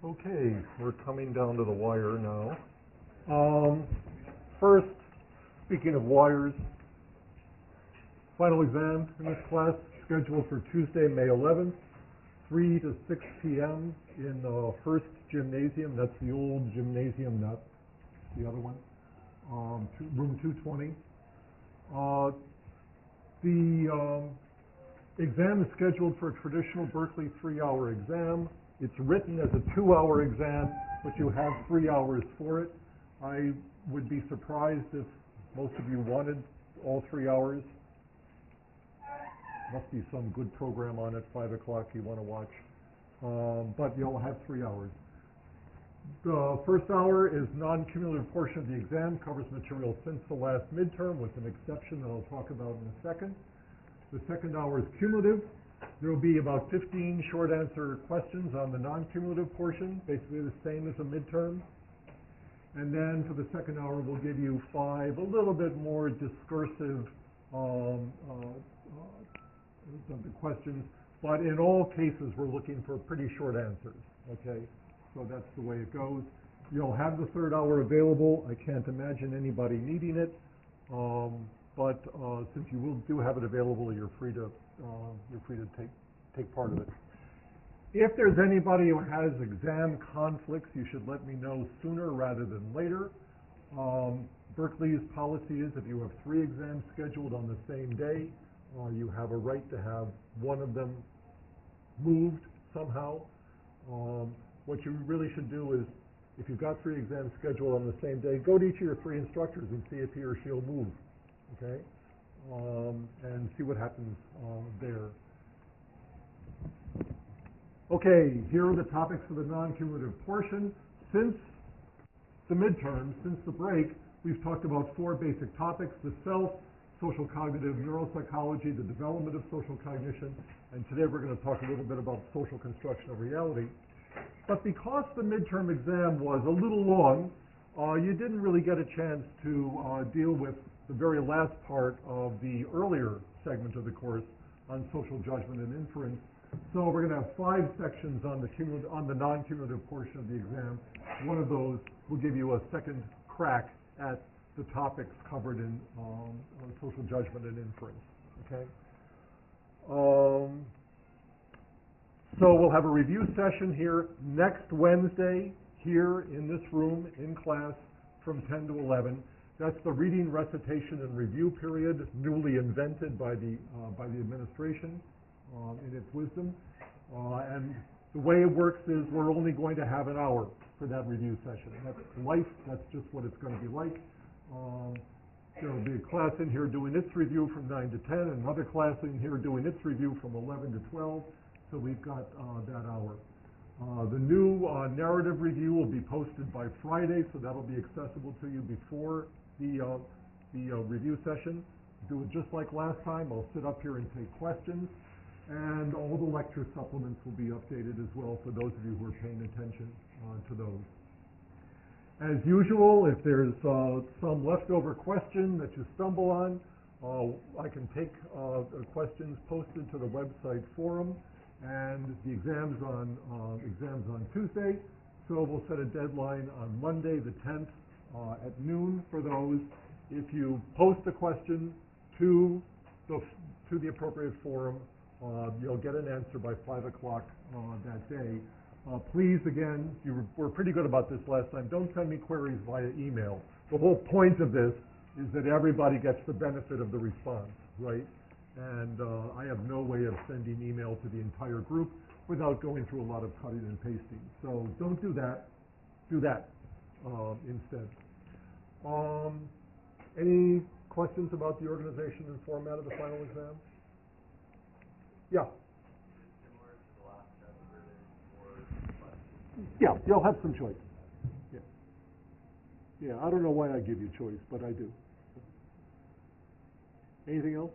Okay, we're coming down to the wire now. First, speaking of wires, final exam in this class scheduled for Tuesday, May 11th, 3 to 6 p.m. in Hearst Gymnasium. That's the old gymnasium, not the other one. Room 220. The exam is scheduled for a traditional Berkeley 3-hour exam. It's written as a 2-hour exam, but you have 3 hours for it. I would be surprised if most of you wanted all 3 hours. Must be some good program on at 5 o'clock you want to watch. But you'll have 3 hours. The first hour is non-cumulative portion of the exam, covers material since the last midterm with an exception that I'll talk about in a second. The second hour is cumulative. There will be about 15 short answer questions on the non-cumulative portion, basically the same as a midterm. And then for the second hour, we'll give you 5 a little bit more discursive the questions, but in all cases, we're looking for pretty short answers, okay? So that's the way it goes. You'll have the third hour available. I can't imagine anybody needing it, but since you do have it available, you're free to take part of it. If there's anybody who has exam conflicts, you should let me know sooner rather than later. Berkeley's policy is if you have 3 exams scheduled on the same day, you have a right to have one of them moved somehow. What you really should do is, if you've got 3 exams scheduled on the same day, go to each of your 3 instructors and see if he or she'll move, okay? And see what happens there. Okay, here are the topics for the non-cumulative portion. Since the midterm, since the break, we've talked about 4 basic topics: the self, social cognitive neuropsychology, the development of social cognition, and today we're going to talk a little bit about social construction of reality. But because the midterm exam was a little long, you didn't really get a chance to deal with the very last part of the earlier segment of the course on social judgment and inference. So we're going to have 5 sections on the non-cumulative portion of the exam. One of those will give you a second crack at the topics covered in social judgment and inference, okay? So we'll have a review session here next Wednesday here in this room in class from 10 to 11. That's the reading, recitation, and review period, newly invented by the administration in its wisdom. And the way it works is we're only going to have an hour for that review session. That's life. That's just what it's going to be like. There will be a class in here doing its review from 9 to 10, and another class in here doing its review from 11 to 12. So we've got that hour. The new narrative review will be posted by Friday, so that'll be accessible to you before the review session. Do it just like last time. I'll sit up here and take questions, and all the lecture supplements will be updated as well for those of you who are paying attention to those. As usual, if there's some leftover question that you stumble on, I can take questions posted to the website forum, and the exams on Tuesday. So we'll set a deadline on Monday the 10th at noon for those. If you post a question to the appropriate forum, you'll get an answer by 5 o'clock that day. Please, again, you were pretty good about this last time. Don't send me queries via email. The whole point of this is that everybody gets the benefit of the response, right? And I have no way of sending email to the entire group without going through a lot of cutting and pasting. So don't do that. Do that instead. Any questions about the organization and format of the final exam? Yeah. Yeah, you'll have some choice. Yeah. Yeah, I don't know why I give you choice, but I do. Anything else?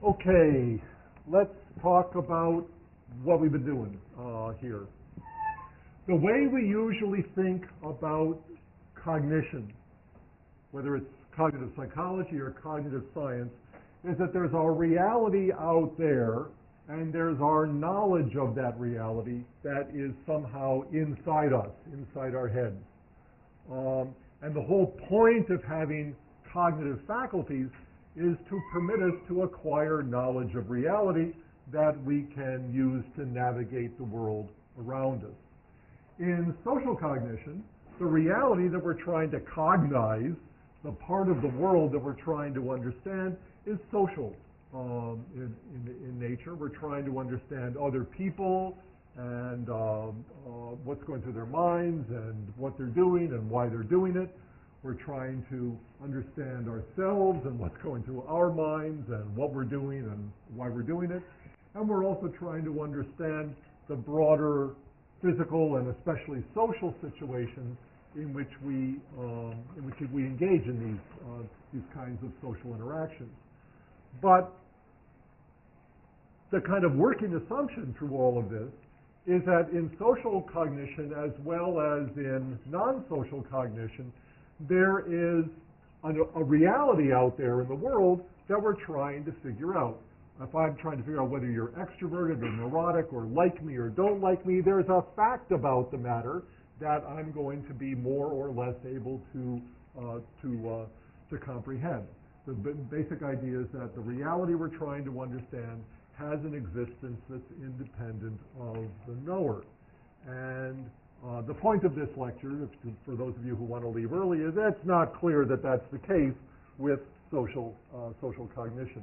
Okay, let's talk about what we've been doing here. The way we usually think about cognition, whether it's cognitive psychology or cognitive science, is that there's a reality out there and there's our knowledge of that reality that is somehow inside us, inside our heads. And the whole point of having cognitive faculties is to permit us to acquire knowledge of reality that we can use to navigate the world around us. In social cognition, the reality that we're trying to cognize, the part of the world that we're trying to understand, is social in nature. We're trying to understand other people and what's going through their minds and what they're doing and why they're doing it. We're trying to understand ourselves and what's going through our minds and what we're doing and why we're doing it. And we're also trying to understand the broader physical and especially social situations in which we engage in these kinds of social interactions. But the kind of working assumption through all of this is that in social cognition as well as in non-social cognition, there is a reality out there in the world that we're trying to figure out. If I'm trying to figure out whether you're extroverted or neurotic or like me or don't like me, there's a fact about the matter that I'm going to be more or less able to comprehend. The basic idea is that the reality we're trying to understand has an existence that's independent of the knower. And the point of this lecture, for those of you who want to leave early, is that it's not clear that that's the case with social cognition.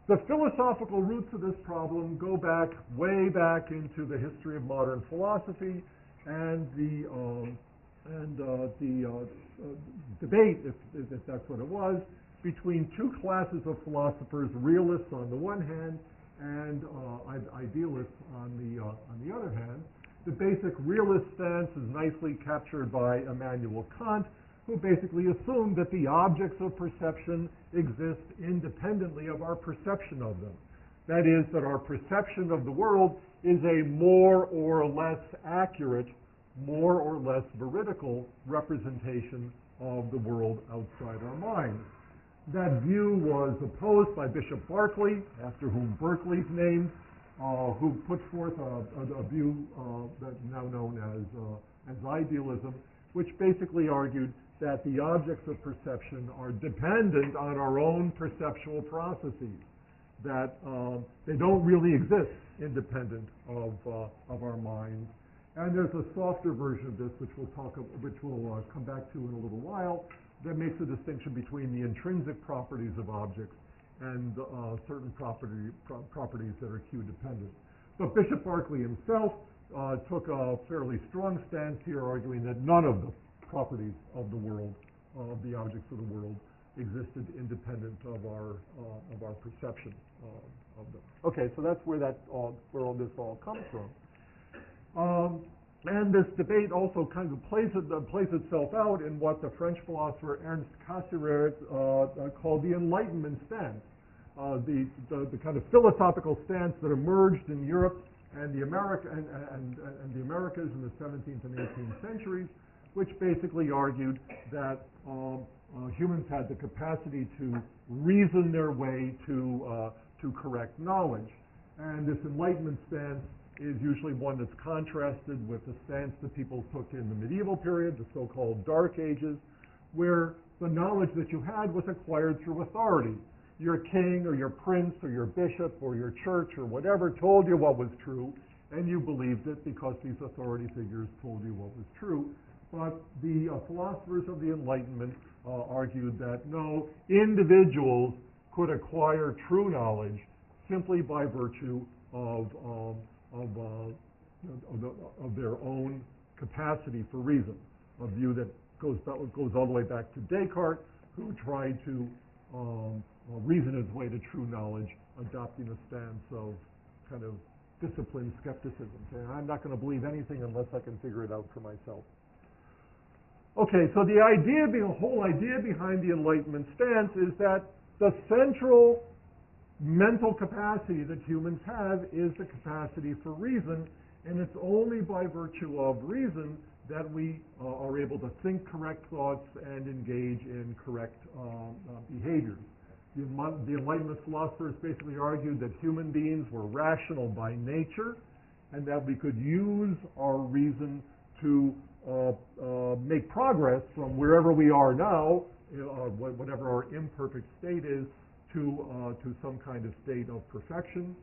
The philosophical roots of this problem go back, way back into the history of modern philosophy and the debate, if that's what it was, between two classes of philosophers, realists on the one hand and idealists on the other hand. The basic realist stance is nicely captured by Immanuel Kant, who basically assumed that the objects of perception exist independently of our perception of them. That is, that our perception of the world is a more or less accurate, more or less veridical representation of the world outside our minds. That view was opposed by Bishop Berkeley, after whom Berkeley's named, who put forth a view that's now known as idealism, which basically argued that the objects of perception are dependent on our own perceptual processes, that they don't really exist independent of our minds. And there's a softer version of this, which we'll come back to in a little while, that makes a distinction between the intrinsic properties of objects and certain properties that are Q-dependent. But Bishop Berkeley himself took a fairly strong stance here, arguing that none of the properties of the world, of the objects of the world, existed independent of our perception of them. Okay, so that's where all this comes from. And this debate also kind of plays itself out in what the French philosopher Ernst Cassirer called the Enlightenment stance, the kind of philosophical stance that emerged in Europe and the Americas in the 17th and 18th centuries, which basically argued that humans had the capacity to reason their way to correct knowledge. And this Enlightenment stance is usually one that's contrasted with the stance that people took in the medieval period, the so-called Dark Ages, where the knowledge that you had was acquired through authority. Your king or your prince or your bishop or your church or whatever told you what was true, and you believed it because these authority figures told you what was true. But the philosophers of the Enlightenment argued that no, individuals could acquire true knowledge simply by virtue of their own capacity for reason, a view that goes all the way back to Descartes, who tried to reason his way to true knowledge, adopting a stance of kind of disciplined skepticism, saying, I'm not going to believe anything unless I can figure it out for myself. Okay, so the whole idea behind the Enlightenment stance is that the central mental capacity that humans have is the capacity for reason, and it's only by virtue of reason that we are able to think correct thoughts and engage in correct behaviors. The Enlightenment philosophers basically argued that human beings were rational by nature, and that we could use our reason to make progress from wherever we are now, whatever our imperfect state is, to some kind of state of perfection.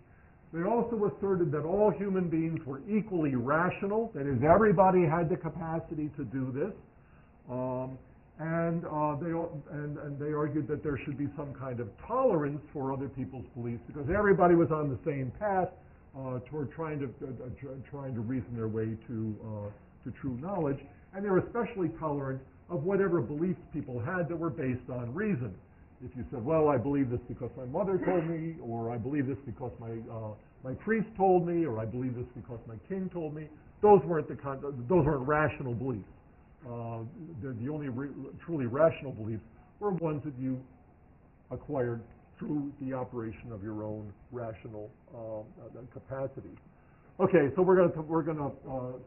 They also asserted that all human beings were equally rational, that is, everybody had the capacity to do this, and they argued that there should be some kind of tolerance for other people's beliefs, because everybody was on the same path toward trying to reason their way to true knowledge, and they were especially tolerant of whatever beliefs people had that were based on reason. If you said, well, I believe this because my mother told me, or I believe this because my priest told me, or I believe this because my king told me, those weren't rational beliefs. The only truly rational beliefs were ones that you acquired through the operation of your own rational capacity. Okay, so we're going to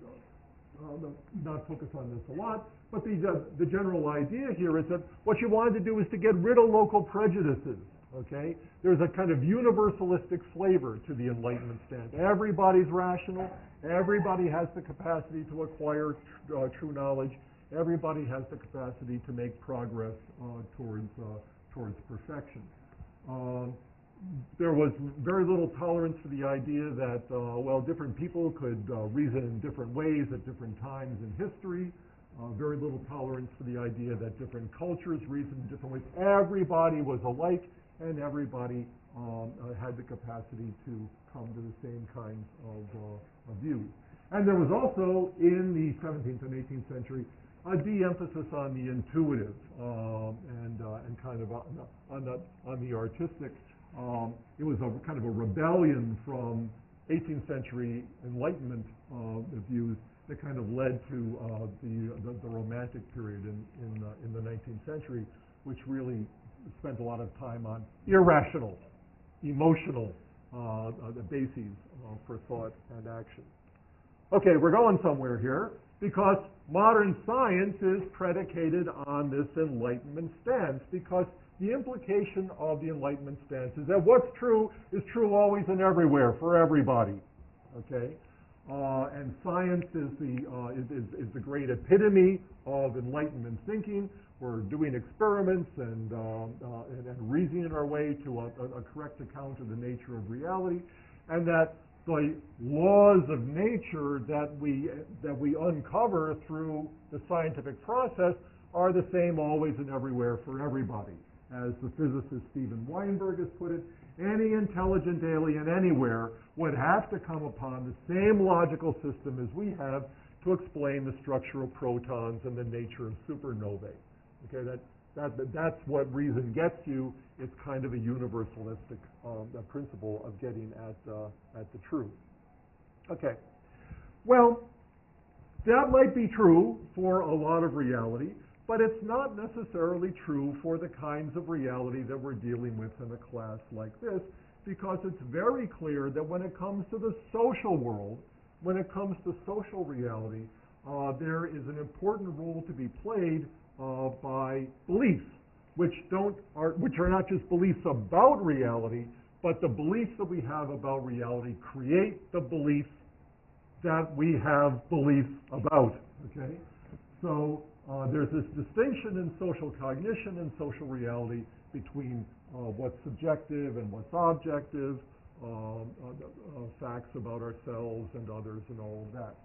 not focus on this a lot, but the general idea here is that what you wanted to do is to get rid of local prejudices. Okay, there's a kind of universalistic flavor to the Enlightenment stance. Everybody's rational. Everybody has the capacity to acquire true knowledge. Everybody has the capacity to make progress towards perfection. There was very little tolerance for the idea that, well, different people could reason in different ways at different times in history. Very little tolerance for the idea that different cultures reasoned in different ways. Everybody was alike, and everybody had the capacity to come to the same kinds of views. And there was also, in the 17th and 18th century, a de-emphasis on the intuitive and kind of on the artistic. It was a kind of a rebellion from 18th century Enlightenment views that kind of led to the Romantic period in the 19th century, which really spent a lot of time on irrational, emotional bases for thought and action. Okay, we're going somewhere here, because modern science is predicated on this Enlightenment stance, because the implication of the Enlightenment stance is that what's true is true always and everywhere for everybody. Okay, and science is the great epitome of Enlightenment thinking. We're doing experiments and reasoning our way to a correct account of the nature of reality, and that the laws of nature that we uncover through the scientific process are the same always and everywhere for everybody. As the physicist Steven Weinberg has put it, any intelligent alien anywhere would have to come upon the same logical system as we have to explain the structure of protons and the nature of supernovae. Okay, that's what reason gets you. It's kind of a universalistic principle of getting at the truth. Okay, well, that might be true for a lot of reality, but it's not necessarily true for the kinds of reality that we're dealing with in a class like this, because it's very clear that when it comes to the social world, when it comes to social reality, there is an important role to be played by beliefs, which are not just beliefs about reality, but the beliefs that we have about reality create the beliefs that we have beliefs about. Okay, so there's this distinction in social cognition and social reality between what's subjective and what's objective, facts about ourselves and others and all of that.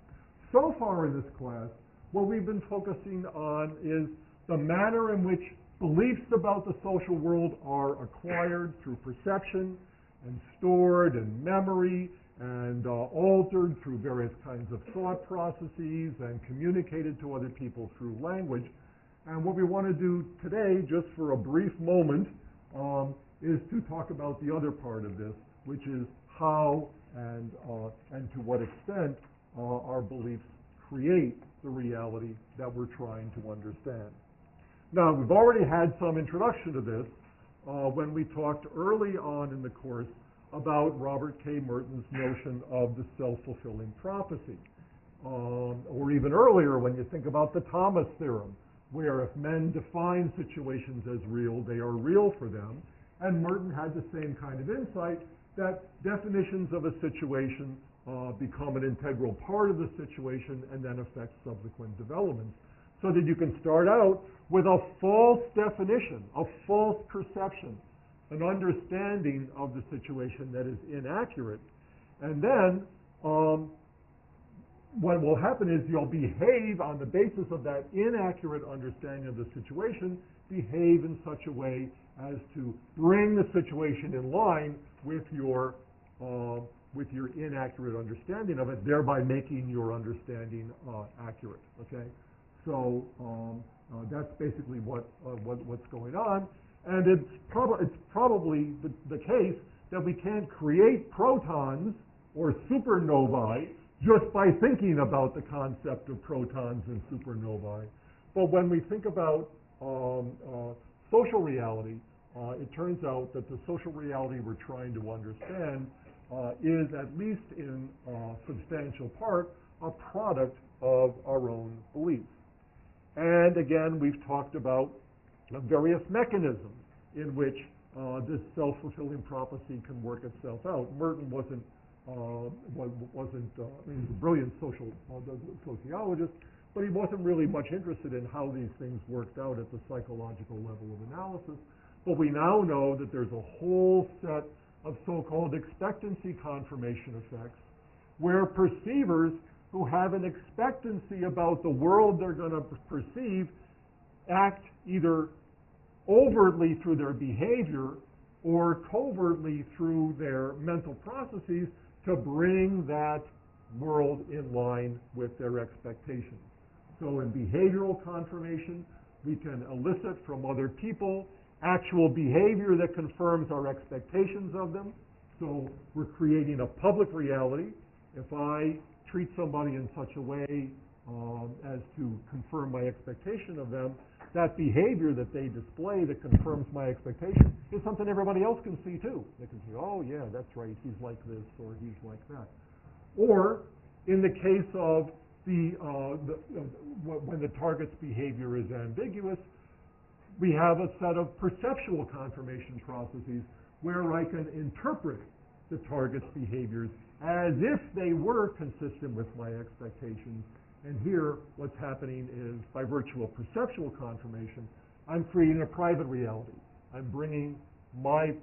So far in this class, what we've been focusing on is the manner in which beliefs about the social world are acquired through perception and stored in memory and altered through various kinds of thought processes and communicated to other people through language. And what we want to do today, just for a brief moment, is to talk about the other part of this, which is how and to what extent our beliefs create the reality that we're trying to understand. Now, we've already had some introduction to this when we talked early on in the course about Robert K. Merton's notion of the self-fulfilling prophecy. Or even earlier when you think about the Thomas theorem, where if men define situations as real, they are real for them, And Merton had the same kind of insight that definitions of a situation become an integral part of the situation and then affect subsequent developments. So that you can start out with a false definition, a false perception, an understanding of the situation that is inaccurate. And then what will happen is you'll behave on the basis of that inaccurate understanding of the situation, behave in such a way as to bring the situation in line with your inaccurate understanding of it, thereby making your understanding accurate. Okay, so that's basically what's going on, and it's probably the case that we can't create protons or supernovae just by thinking about the concept of protons and supernovae. But when we think about social reality, it turns out that the social reality we're trying to understand is, at least in substantial part, a product of our own beliefs. And again, we've talked about various mechanisms in which this self-fulfilling prophecy can work itself out. Merton wasn't he was a brilliant sociologist, but he wasn't really much interested in how these things worked out at the psychological level of analysis. But we now know that there's a whole set of so-called expectancy confirmation effects where perceivers who have an expectancy about the world they're going to perceive act either overtly through their behavior or covertly through their mental processes to bring that world in line with their expectations. So in behavioral confirmation, we can elicit from other people actual behavior that confirms our expectations of them. So we're creating a public reality. If I treat somebody in such a way as to confirm my expectation of them, that behavior that they display that confirms my expectation is something everybody else can see too. They can see, oh yeah, that's right, he's like this or he's like that. Or in the case of when the target's behavior is ambiguous, we have a set of perceptual confirmation processes where I can interpret the target's behaviors as if they were consistent with my expectations. And here, what's happening is, by virtue of perceptual confirmation, I'm creating a private reality. I'm bringing my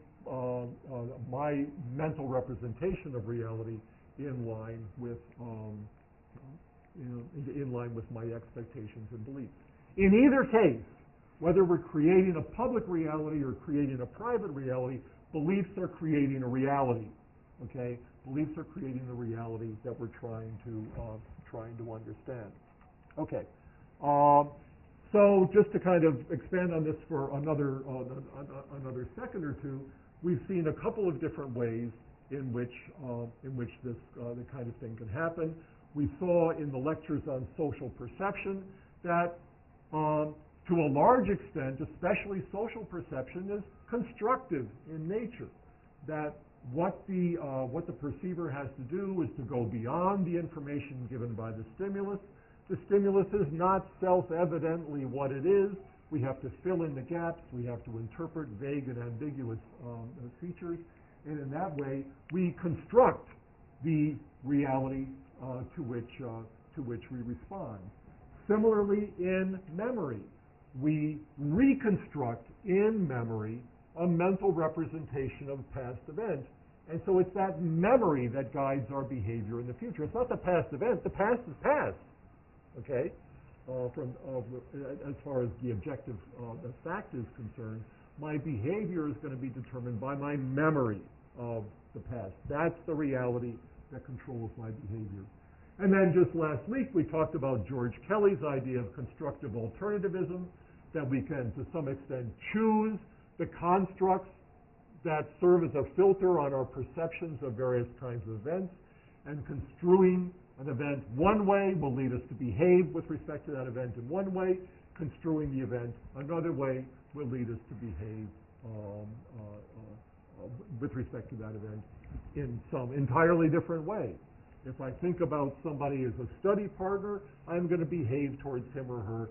mental representation of reality in line with my expectations and beliefs. In either case, whether we're creating a public reality or creating a private reality, beliefs are creating a reality. Okay, beliefs are creating the reality that we're trying to understand. Okay, so just to kind of expand on this for another second or two, we've seen a couple of different ways in which this the kind of thing can happen. We saw in the lectures on social perception that to a large extent, especially social perception, is constructive in nature. That what the perceiver has to do is to go beyond the information given by the stimulus. The stimulus is not self-evidently what it is. We have to fill in the gaps. We have to interpret vague and ambiguous features. And in that way, we construct the reality to which we respond. Similarly, in memory, we reconstruct in memory a mental representation of past events. And so it's that memory that guides our behavior in the future. It's not the past event. The past is past, okay? As far as the objective the fact is concerned, my behavior is going to be determined by my memory of the past. That's the reality that controls my behavior. And then just last week, we talked about George Kelly's idea of constructive alternativism, that we can, to some extent, choose the constructs that serve as a filter on our perceptions of various kinds of events, and construing an event one way will lead us to behave with respect to that event in one way, construing the event another way will lead us to behave with respect to that event in some entirely different way. If I think about somebody as a study partner, I'm going to behave towards him or her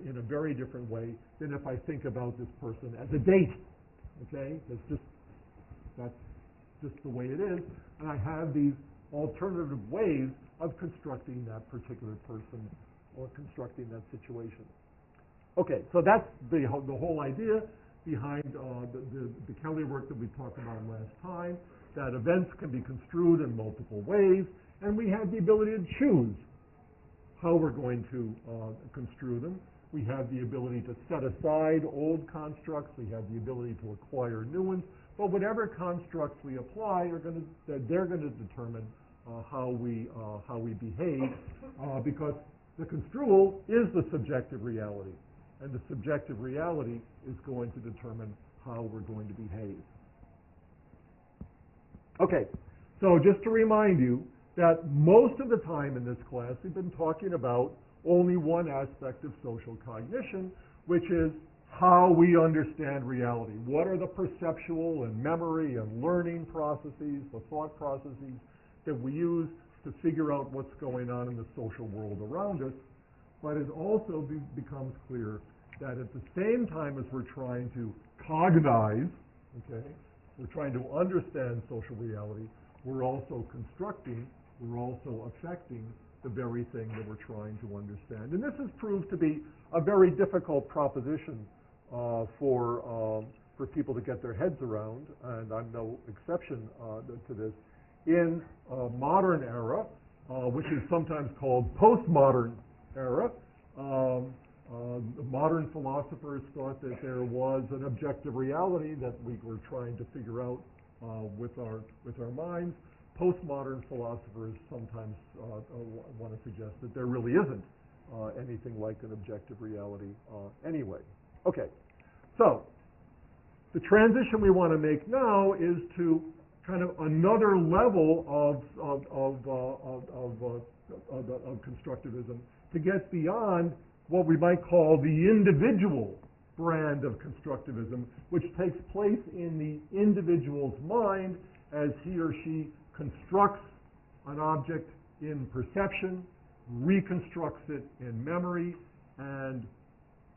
in a very different way than if I think about this person as a date. okay? That's just the way it is. And I have these alternative ways of constructing that particular person or constructing that situation. Okay, so that's the whole idea behind the Kelly work that we talked about last time, that events can be construed in multiple ways, and we have the ability to choose how we're going to construe them. We have the ability to set aside old constructs. We have the ability to acquire new ones. But whatever constructs we apply they're going to determine how we behave, because the construal is the subjective reality, and the subjective reality is going to determine how we're going to behave. Okay, so just to remind you that most of the time in this class we've been talking about only one aspect of social cognition, which is how we understand reality. What are the perceptual and memory and learning processes, the thought processes that we use to figure out what's going on in the social world around us. But it also becomes clear that at the same time as we're trying to cognize, okay, we're trying to understand social reality, we're also constructing, we're also affecting the very thing that we're trying to understand. And this has proved to be a very difficult proposition for people to get their heads around, and I'm no exception to this. In modern era, which is sometimes called postmodern era, modern philosophers thought that there was an objective reality that we were trying to figure out with our minds. Postmodern philosophers sometimes want to suggest that there really isn't anything like an objective reality anyway. Okay, so the transition we want to make now is to kind of another level of constructivism, to get beyond what we might call the individual brand of constructivism, which takes place in the individual's mind as he or she constructs an object in perception, reconstructs it in memory, and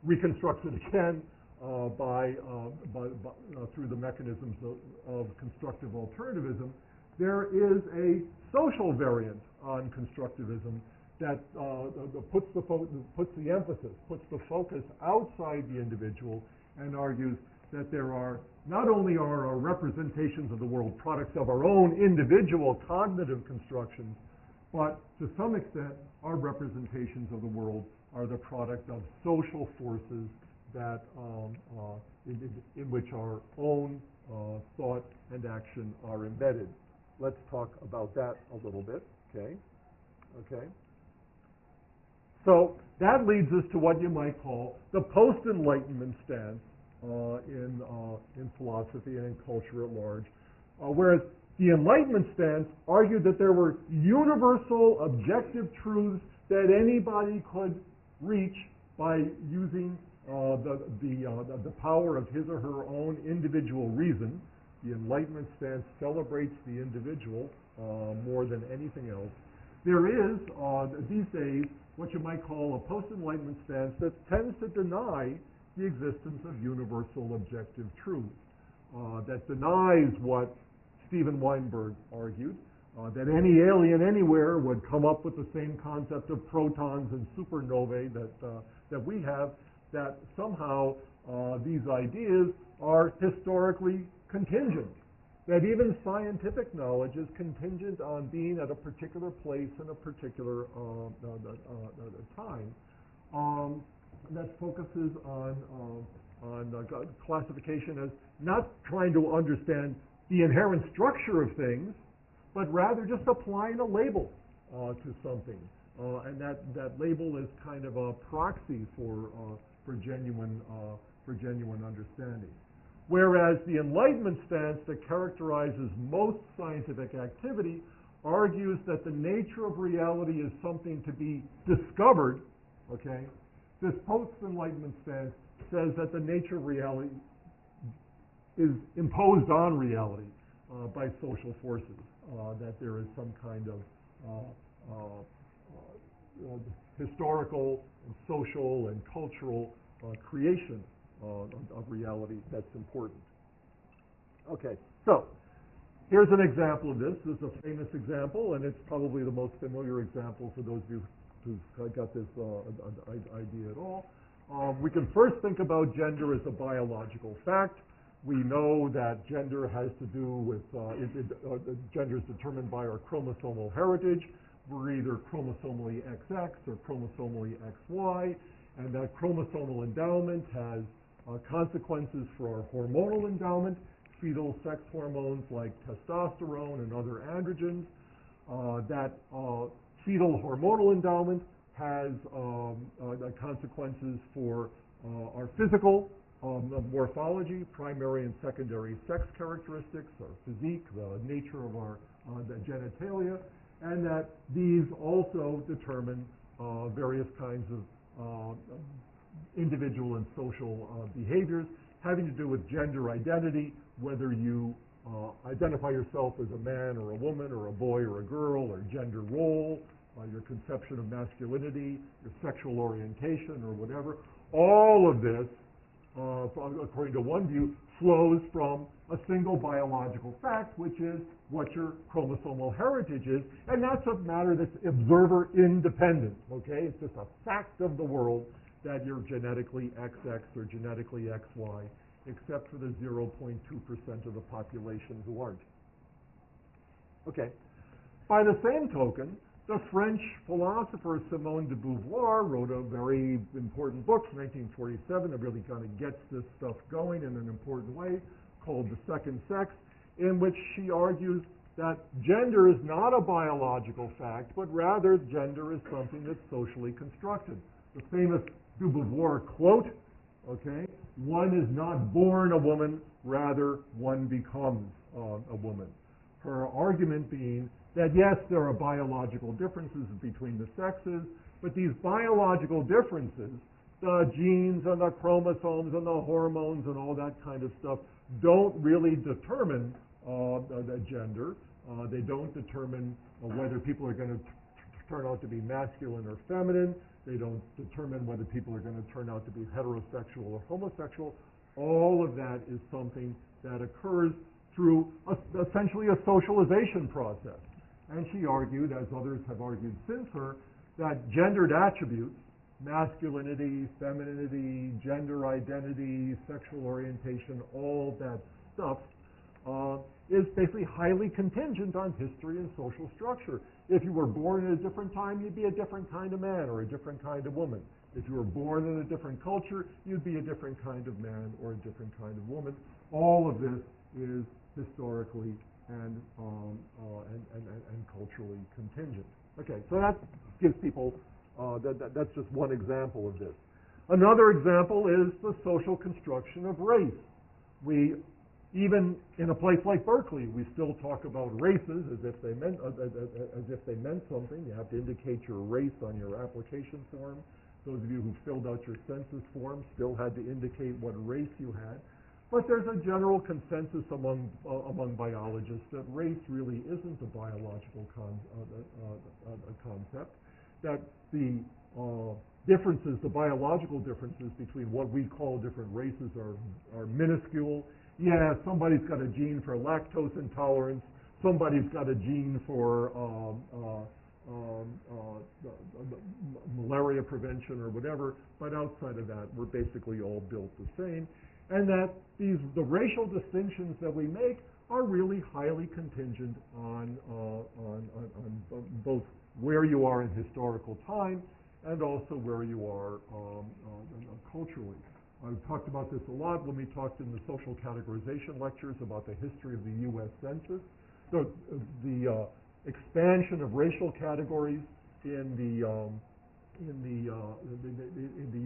reconstructs it again through the mechanisms of constructive alternativism. There is a social variant on constructivism that puts the emphasis, puts the focus outside the individual, and argues that there are not only are our representations of the world products of our own individual cognitive constructions, but to some extent our representations of the world are the product of social forces that in which our own thought and action are embedded. Let's talk about that a little bit, okay? So that leads us to what you might call the post-Enlightenment stance in philosophy and in culture at large, whereas the Enlightenment stance argued that there were universal objective truths that anybody could reach by using the power of his or her own individual reason. The Enlightenment stance celebrates the individual more than anything else. There is, these days, what you might call a post-Enlightenment stance that tends to deny the existence of universal objective truth, that denies what Steven Weinberg argued, that any alien anywhere would come up with the same concept of protons and supernovae that we have, that somehow these ideas are historically contingent, that even scientific knowledge is contingent on being at a particular place in a particular time, that focuses on classification as not trying to understand the inherent structure of things, but rather just applying a label to something, and that label is kind of a proxy for genuine understanding. Whereas the Enlightenment stance that characterizes most scientific activity argues that the nature of reality is something to be discovered, okay? This post-Enlightenment stance says that the nature of reality is imposed on reality by social forces, that there is some kind of historical and social and cultural creation of reality that's important. Okay, so here's an example of this. This is a famous example, and it's probably the most familiar example for those of you who've got this idea at all. We can first think about gender as a biological fact. We know that gender has to do with, gender is determined by our chromosomal heritage. We're either chromosomally XX or chromosomally XY, and that chromosomal endowment has consequences for our hormonal endowment, fetal sex hormones like testosterone and other androgens. That fetal hormonal endowment has consequences for our physical morphology, primary and secondary sex characteristics, our physique, the nature of our the genitalia, and that these also determine various kinds of individual and social behaviors having to do with gender identity, whether you identify yourself as a man or a woman or a boy or a girl, or gender role, your conception of masculinity, your sexual orientation or whatever. All of this, according to one view, flows from a single biological fact, which is what your chromosomal heritage is, and that's a matter that's observer independent, okay? It's just a fact of the world that you're genetically XX or genetically XY, except for the 0.2% of the population who aren't. Okay. By the same token, the French philosopher Simone de Beauvoir wrote a very important book, 1947, that really kind of gets this stuff going in an important way, called The Second Sex, in which she argues that gender is not a biological fact, but rather gender is something that's socially constructed. The famous de Beauvoir quote, okay, one is not born a woman, rather one becomes a woman. Her argument being that yes, there are biological differences between the sexes, but these biological differences, the genes and the chromosomes and the hormones and all that kind of stuff, don't really determine the gender. They don't determine whether people are going to turn out to be masculine or feminine. They don't determine whether people are going to turn out to be heterosexual or homosexual. All of that is something that occurs through essentially a socialization process. And she argued, as others have argued since her, that gendered attributes, masculinity, femininity, gender identity, sexual orientation, all that stuff, is basically highly contingent on history and social structure. If you were born in a different time, you'd be a different kind of man or a different kind of woman. If you were born in a different culture, you'd be a different kind of man or a different kind of woman. All of this is historically and culturally contingent. Okay, so that gives people, that's just one example of this. Another example is the social construction of race. Even in a place like Berkeley, we still talk about races as if they meant something. You have to indicate your race on your application form. Those of you who filled out your census form still had to indicate what race you had. But there's a general consensus among biologists that race really isn't a biological concept. That the differences, the biological differences between what we call different races are minuscule. Yeah, somebody's got a gene for lactose intolerance. Somebody's got a gene for malaria prevention or whatever. But outside of that, we're basically all built the same. And that the racial distinctions that we make are really highly contingent on both where you are in historical time and also where you are culturally. I've talked about this a lot when we talked in the social categorization lectures about the history of the U.S. Census. So the expansion of racial categories in the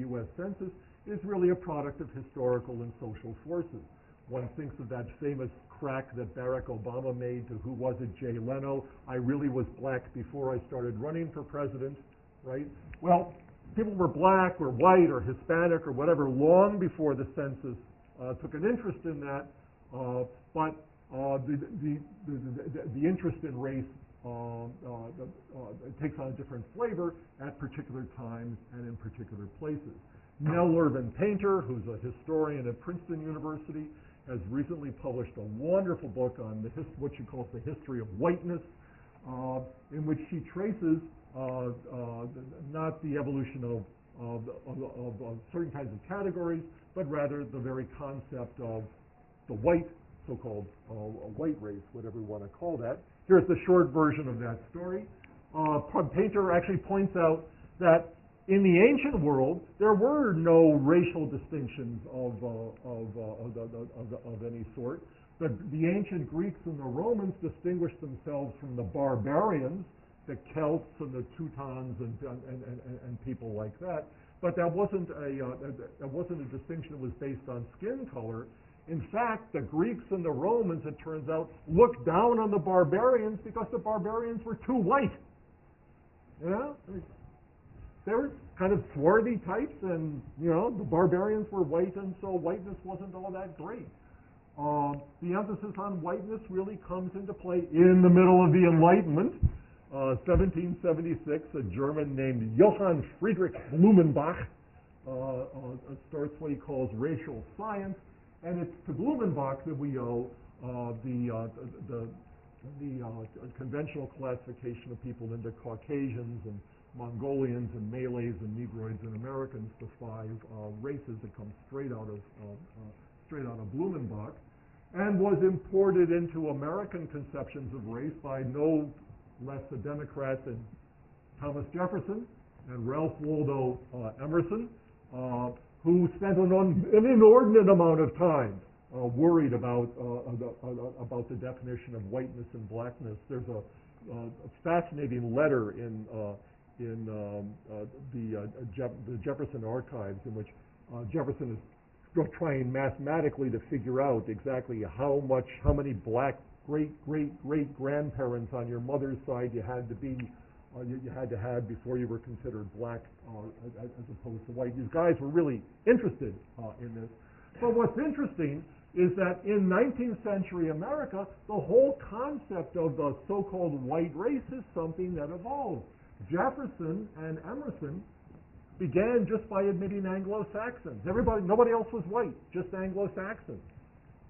U.S. Census is really a product of historical and social forces. One thinks of that famous crack that Barack Obama made to, who was it, Jay Leno, I really was black before I started running for president, right? Well, people were black or white or Hispanic or whatever long before the census took an interest in that, but the interest in race it takes on a different flavor at particular times and in particular places. Nell Irvin Painter, who's a historian at Princeton University, has recently published a wonderful book on what she calls the history of whiteness, in which she traces not the evolution of certain kinds of categories, but rather the very concept of the white, so-called white race, whatever we want to call that. Here's the short version of that story. Painter actually points out that in the ancient world, there were no racial distinctions of any sort. The ancient Greeks and the Romans distinguished themselves from the barbarians, the Celts and the Teutons and people like that. But that wasn't a distinction that was based on skin color. In fact, the Greeks and the Romans, it turns out, looked down on the barbarians because the barbarians were too white. Yeah, they were kind of swarthy types, and the barbarians were white, and so whiteness wasn't all that great. The emphasis on whiteness really comes into play in the middle of the Enlightenment. 1776, a German named Johann Friedrich Blumenbach starts what he calls racial science, and it's to Blumenbach that we owe the conventional classification of people into Caucasians and Mongolians and Malays and Negroids and Americans, the five races that come straight out of Blumenbach, and was imported into American conceptions of race by no less a Democrat than Thomas Jefferson and Ralph Waldo Emerson, who spent an inordinate amount of time worried about the definition of whiteness and blackness. There's a fascinating letter in the Jefferson archives in which Jefferson is trying mathematically to figure out exactly how many black great-great-great-grandparents on your mother's side you had to have before you were considered black as opposed to white. These guys were really interested in this. But what's interesting is that in 19th century America, the whole concept of the so-called white race is something that evolved. Jefferson and Emerson began just by admitting Anglo-Saxons. Nobody else was white, just Anglo-Saxons.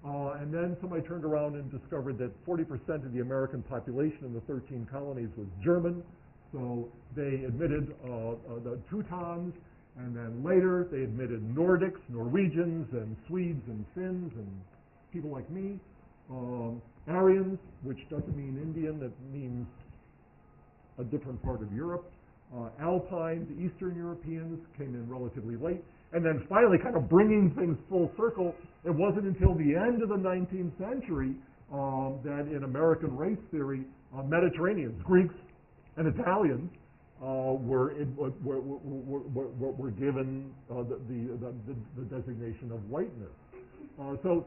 And then somebody turned around and discovered that 40% of the American population in the 13 colonies was German. So they admitted the Teutons, and then later they admitted Nordics, Norwegians, and Swedes, and Finns, and people like me. Aryans, which doesn't mean Indian, that means a different part of Europe. Alpines, Eastern Europeans came in relatively late. And then finally, kind of bringing things full circle, it wasn't until the end of the 19th century that in American race theory, Mediterraneans, Greeks and Italians, were given the designation of whiteness. So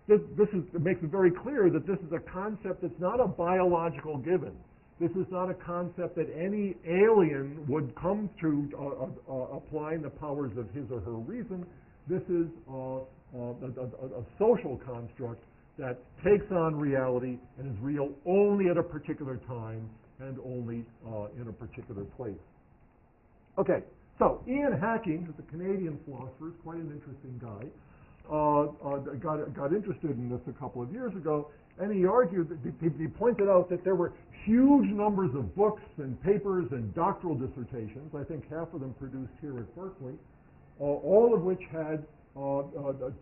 it makes it very clear that this is a concept that's not a biological given. This is not a concept that any alien would come to applying the powers of his or her reason. This is a social construct that takes on reality and is real only at a particular time and only in a particular place. Okay, so Ian Hacking, who's a Canadian philosopher, is quite an interesting guy, got interested in this a couple of years ago, and he argued, he pointed out that there were huge numbers of books and papers and doctoral dissertations, I think half of them produced here at Berkeley, all of which had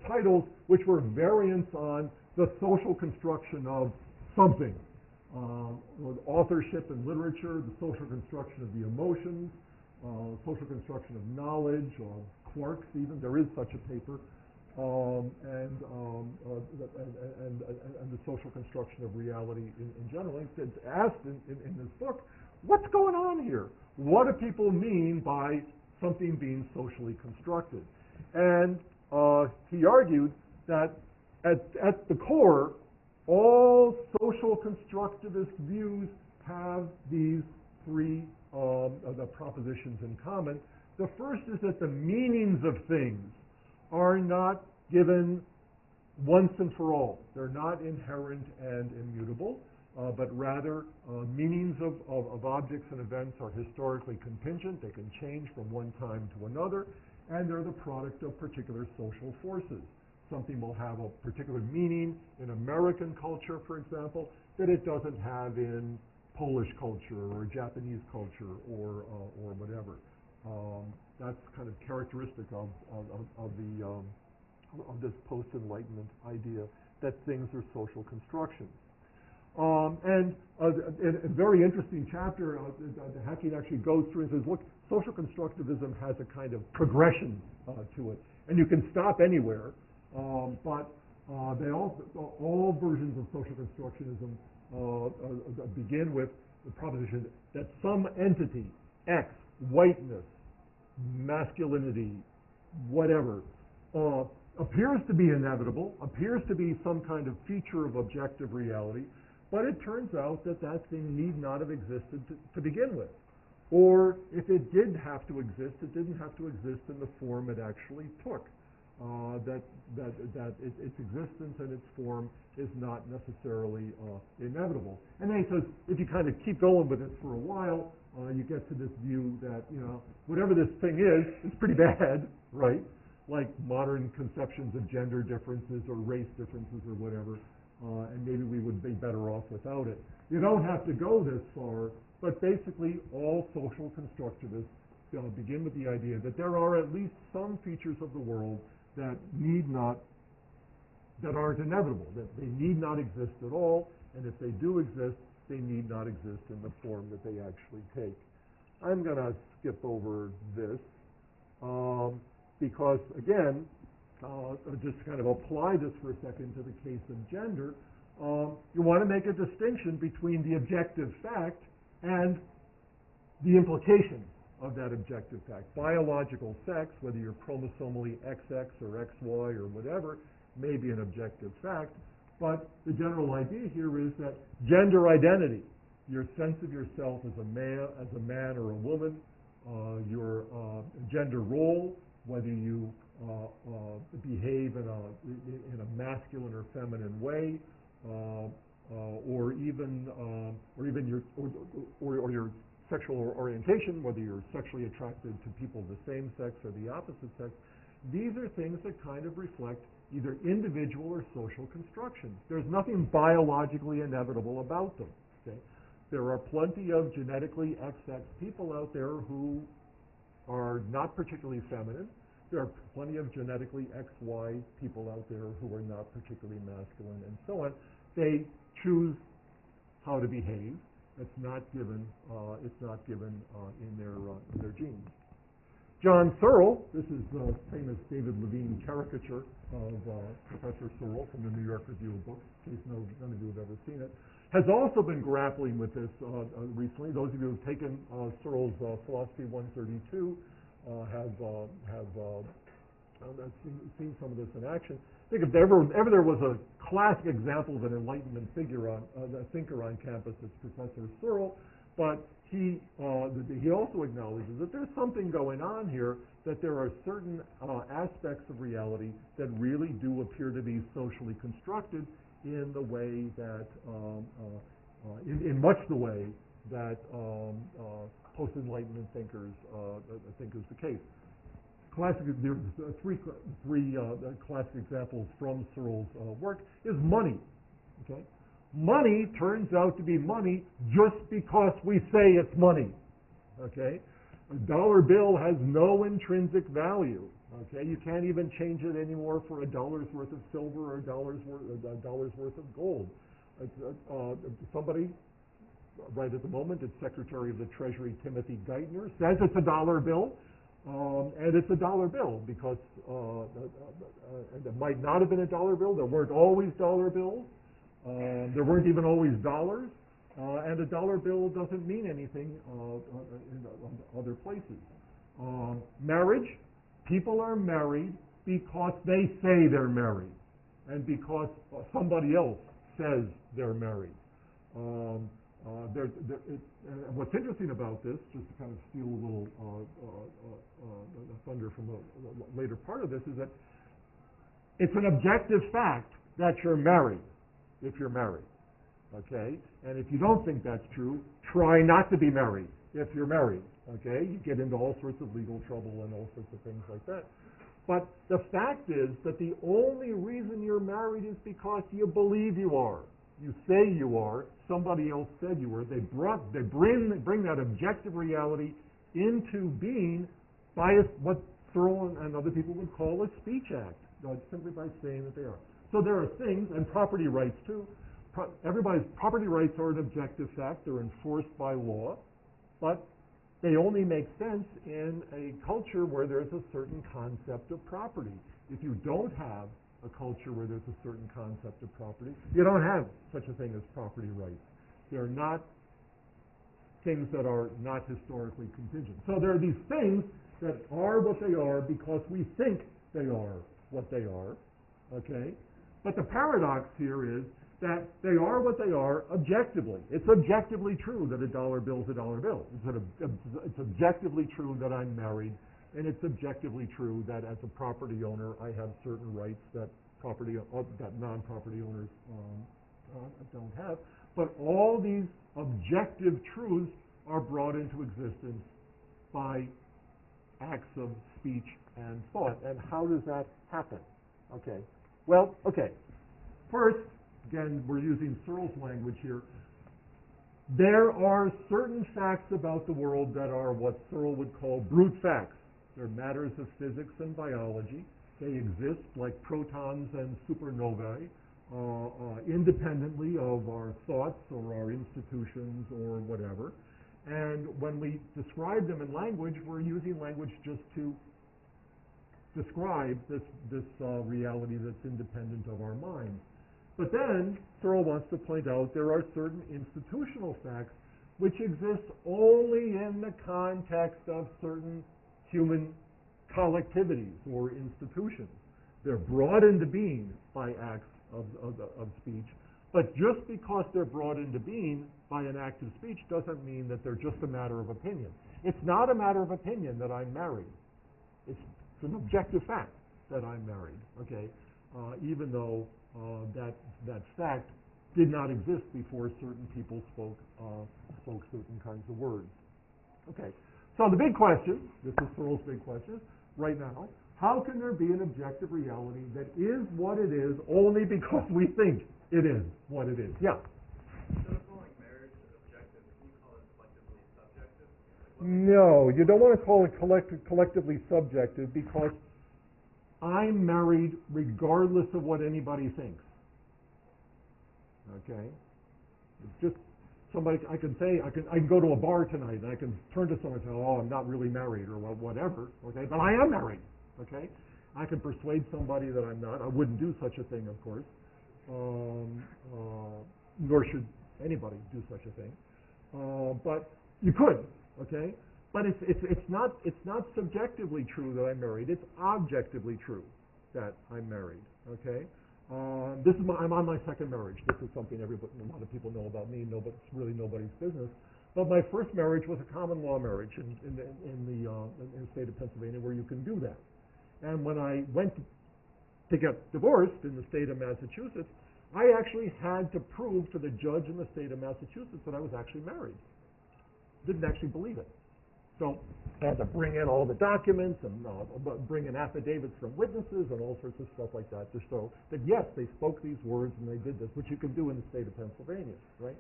titles which were variants on the social construction of something. Authorship and literature, the social construction of the emotions, social construction of knowledge, Clark's even, there is such a paper, and the social construction of reality in general. It's asked in this book, what's going on here? What do people mean by something being socially constructed? And he argued that at the core, all social constructivist views have these three the propositions in common. The first is that the meanings of things are not given once and for all. They're not inherent and immutable, but rather meanings of objects and events are historically contingent. They can change from one time to another, and they're the product of particular social forces. something will have a particular meaning in American culture, for example, that it doesn't have in Polish culture or Japanese culture or whatever. That's kind of characteristic of this post-Enlightenment idea that things are social constructions. And a very interesting chapter, Hacking actually goes through and says, look, social constructivism has a kind of progression to it. And you can stop anywhere, but all versions of social constructionism begin with the proposition that some entity, X, whiteness, masculinity, whatever, appears to be inevitable, appears to be some kind of feature of objective reality, but it turns out that that thing need not have existed to begin with. Or if it did have to exist, it didn't have to exist in the form it actually took. That its existence and its form is not necessarily inevitable. And then he says, if you kind of keep going with it for a while, you get to this view that, whatever this thing is, it's pretty bad, right? Like modern conceptions of gender differences or race differences or whatever, and maybe we would be better off without it. You don't have to go this far, but basically all social constructivists begin with the idea that there are at least some features of the world that aren't inevitable, that they need not exist at all, and if they do exist, they need not exist in the form that they actually take. I'm going to skip over this because, again, just to kind of apply this for a second to the case of gender, you want to make a distinction between the objective fact and the implications of that objective fact. Biological sex, whether you're chromosomally XX or XY or whatever, may be an objective fact, but the general idea here is that gender identity, your sense of yourself as a man or a woman, your gender role, whether you behave in a masculine or feminine way, or your sexual orientation, whether you're sexually attracted to people of the same sex or the opposite sex, these are things that kind of reflect either individual or social constructions. There's nothing biologically inevitable about them. Okay? There are plenty of genetically XX people out there who are not particularly feminine. There are plenty of genetically XY people out there who are not particularly masculine, and so on. They choose how to behave. It's not given. In their genes. John Searle, this is the famous David Levine caricature of Professor Searle from the New York Review of Books, in case none of you have ever seen it, has also been grappling with this recently. Those of you who have taken Searle's Philosophy 132 have seen some of this in action. I think if ever there was a classic example of an Enlightenment thinker on campus, it's Professor Searle, but he also acknowledges that there's something going on here, that there are certain aspects of reality that really do appear to be socially constructed in the way that, in much the way that post-Enlightenment thinkers think is the case. There's three classic examples from Searle's work is money. Okay, money turns out to be money just because we say it's money. Okay, a dollar bill has no intrinsic value. Okay, you can't even change it anymore for $1 worth of silver or $1 worth of gold. Somebody right at the moment, it's Secretary of the Treasury Timothy Geithner, says it's a dollar bill. And it's a dollar bill because it might not have been a dollar bill. There weren't always dollar bills. There weren't even always dollars. And a dollar bill doesn't mean anything in other places. Marriage, people are married because they say they're married and because somebody else says they're married. What's interesting about this, just to kind of steal a little thunder from the later part of this, is that it's an objective fact that you're married, if you're married, okay? And if you don't think that's true, try not to be married if you're married, okay? You get into all sorts of legal trouble and all sorts of things like that. But the fact is that the only reason you're married is because you believe you are. You say you are. Somebody else said you were. They bring that objective reality into being by what Searle and other people would call a speech act, simply by saying that they are. So there are things, and property rights too. Everybody's property rights are an objective fact. They're enforced by law, but they only make sense in a culture where there's a certain concept of property. If you don't have a culture where there's a certain concept of property, you don't have such a thing as property rights. They're not things that are not historically contingent. So there are these things that are what they are because we think they are what they are, okay? But the paradox here is that they are what they are objectively. It's objectively true that a dollar bill is a dollar bill. It's objectively true that I'm married, and it's objectively true that as a property owner, I have certain rights that non-property owners don't have. But all these objective truths are brought into existence by acts of speech and thought. And how does that happen? Okay. Well, okay. First, again, we're using Searle's language here. There are certain facts about the world that are what Searle would call brute facts. They're matters of physics and biology. They exist like protons and supernovae independently of our thoughts or our institutions or whatever. And when we describe them in language, we're using language just to describe this reality that's independent of our minds. But then Searle wants to point out there are certain institutional facts which exist only in the context of certain human collectivities or institutions. They're brought into being by acts of speech, but just because they're brought into being by an act of speech doesn't mean that they're just a matter of opinion. It's not a matter of opinion that I'm married. It's an objective fact that I'm married, okay? Even though that fact did not exist before certain people spoke certain kinds of words. Okay, so the big question, this is Searle's big question right now, how can there be an objective reality that is what it is only because we think it is what it is? Yeah? Instead of calling marriage objective, can you call it collectively subjective? No, you don't want to call it collectively subjective because I'm married regardless of what anybody thinks. Okay? It's just somebody, I can go to a bar tonight and I can turn to someone and say, oh, I'm not really married or whatever, okay? But I am married, okay? I can persuade somebody that I'm not. I wouldn't do such a thing, of course. Nor should anybody do such a thing. But you could, okay? But it's not subjectively true that I'm married. It's objectively true that I'm married, okay? I'm on my second marriage. This is something a lot of people know about me. But it's really nobody's business. But my first marriage was a common law marriage in the state of Pennsylvania, where you can do that. And when I went to get divorced in the state of Massachusetts, I actually had to prove to the judge in the state of Massachusetts that I was actually married. Didn't actually believe it. So I had to bring in all the documents and bring in affidavits from witnesses and all sorts of stuff like that to show that, yes, they spoke these words and they did this, which you can do in the state of Pennsylvania, right?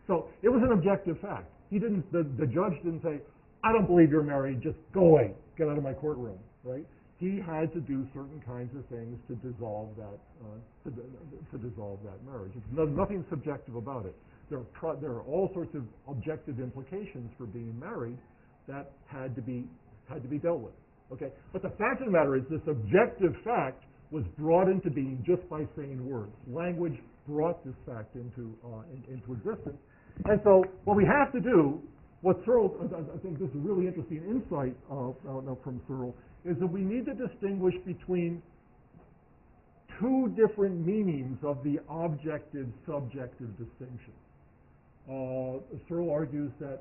So it was an objective fact. The judge didn't say, I don't believe you're married, just go away, get out of my courtroom, right? He had to do certain kinds of things to dissolve that marriage. There's nothing subjective about it. There are all sorts of objective implications for being married that had to be dealt with. Okay, but the fact of the matter is, this objective fact was brought into being just by saying words. Language brought this fact into existence, and so what we have to do, what Searle, I think this is a really interesting insight from Searle, is that we need to distinguish between two different meanings of the objective-subjective distinction. Searle argues that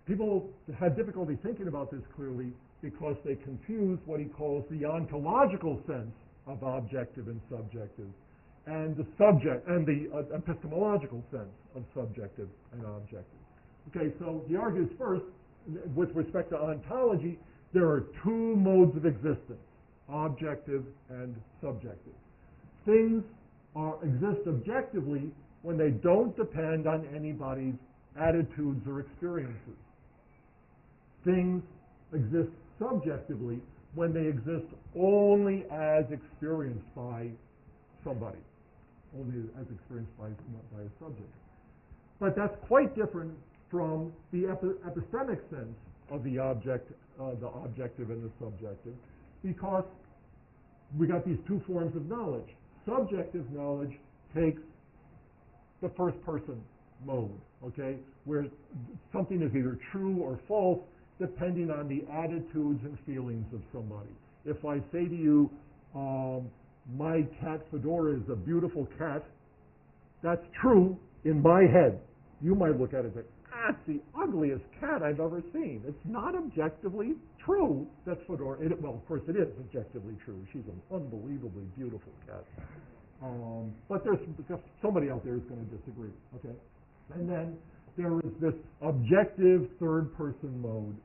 people had difficulty thinking about this clearly because they confuse what he calls the ontological sense of objective and subjective, and the epistemological sense of subjective and objective. Okay, so he argues first, with respect to ontology, there are two modes of existence, objective and subjective. Things exist objectively when they don't depend on anybody's attitudes or experiences. Things exist subjectively when they exist only as experienced by somebody, only as experienced by a subject. But that's quite different from the epistemic sense of the objective and the subjective, because we got these two forms of knowledge. Subjective knowledge takes the first person mode, okay, where something is either true or false depending on the attitudes and feelings of somebody. If I say to you, my cat Fedora is a beautiful cat, that's true in my head. You might look at it and say, it's the ugliest cat I've ever seen. It's not objectively true that Fedora, well, of course it is objectively true. She's an unbelievably beautiful cat. But there's somebody out there who's going to disagree, okay? And then there is this objective third-person mode,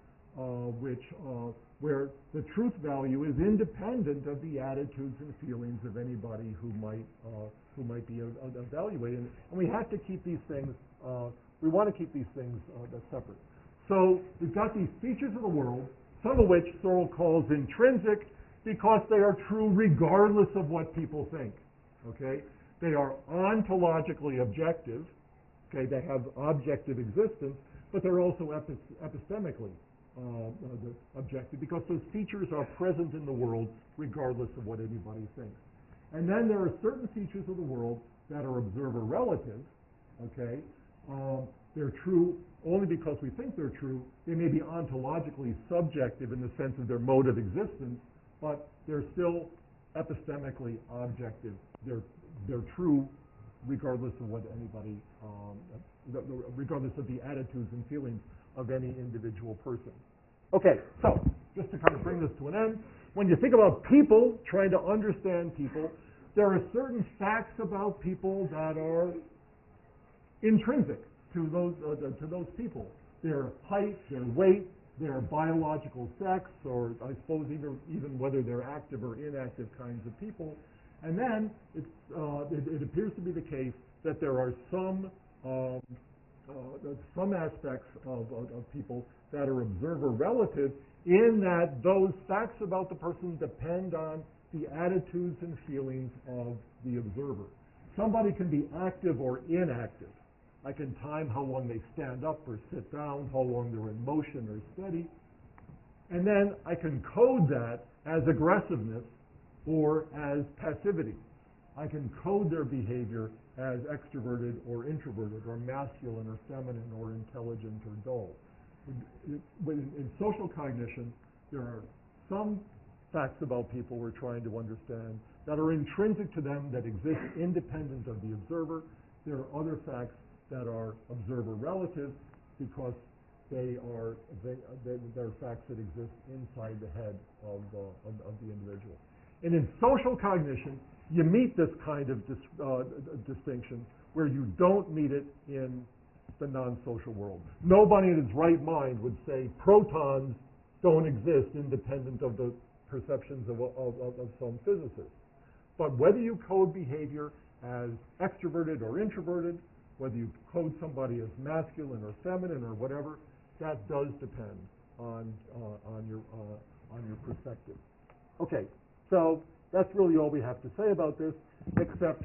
where the truth value is independent of the attitudes and feelings of anybody who might be evaluating. And we have to keep these things. We want to keep these things separate. So we've got these features of the world, some of which Searle calls intrinsic because they are true regardless of what people think. Okay, they are ontologically objective. Okay, they have objective existence, but they're also epistemically objective because those features are present in the world regardless of what anybody thinks. And then there are certain features of the world that are observer relative. Okay, they're true only because we think they're true. They may be ontologically subjective in the sense of their mode of existence, but they're still epistemically objective. They're true regardless of what anybody, regardless of the attitudes and feelings of any individual person. Okay, so just to kind of bring this to an end, when you think about people, trying to understand people, there are certain facts about people that are intrinsic to those people. Their height, their weight, their biological sex, or I suppose even whether they're active or inactive kinds of people. And then it appears to be the case that there are some aspects of people that are observer relative, in that those facts about the person depend on the attitudes and feelings of the observer. Somebody can be active or inactive. I can time how long they stand up or sit down, how long they're in motion or steady. And then I can code that as aggressiveness or as passivity. I can code their behavior as extroverted or introverted, or masculine or feminine, or intelligent or dull. In social cognition, there are some facts about people we're trying to understand that are intrinsic to them, that exist independent of the observer. There are other facts that are observer relative because they're facts that exist inside the head of the individual. And in social cognition, you meet this kind of distinction where you don't meet it in the non-social world. Nobody in his right mind would say protons don't exist independent of the perceptions of some physicists. But whether you code behavior as extroverted or introverted, whether you code somebody as masculine or feminine or whatever, that does depend on your perspective. Okay, so that's really all we have to say about this, except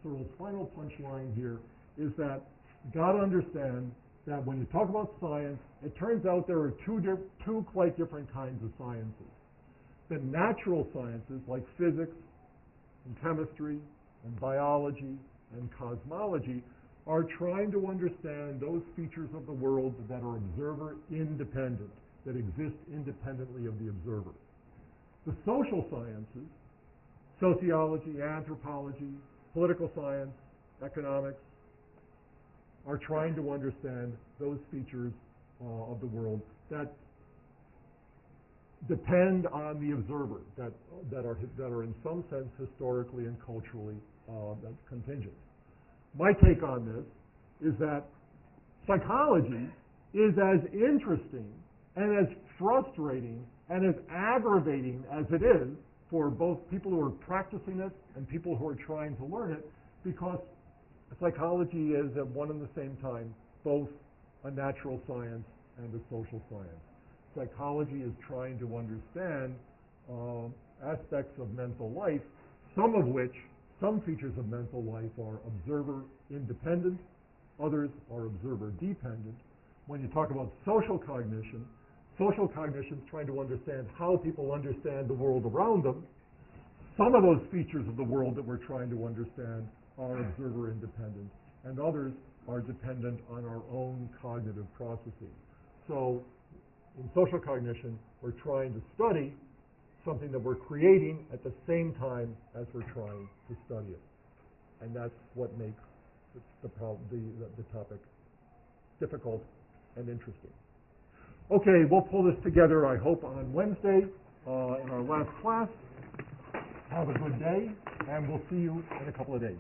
Searle's final punchline here is that you got to understand that when you talk about science, it turns out there are two quite different kinds of sciences. The natural sciences, like physics and chemistry and biology and cosmology, are trying to understand those features of the world that are observer independent, that exist independently of the observer. The social sciences, sociology, anthropology, political science, economics, are trying to understand those features of the world that depend on the observer, that are in some sense historically and culturally contingent. My take on this is that psychology is as interesting and as frustrating and as aggravating as it is for both people who are practicing it and people who are trying to learn it, because psychology is at one and the same time both a natural science and a social science. Psychology is trying to understand aspects of mental life, some features of mental life are observer independent, others are observer dependent. When you talk about social cognition is trying to understand how people understand the world around them. Some of those features of the world that we're trying to understand are observer independent, and others are dependent on our own cognitive processes. So in social cognition, we're trying to study something that we're creating at the same time as we're trying to study it. And that's what makes the topic difficult and interesting. Okay, we'll pull this together, I hope, on Wednesday in our last class. Have a good day, and we'll see you in a couple of days.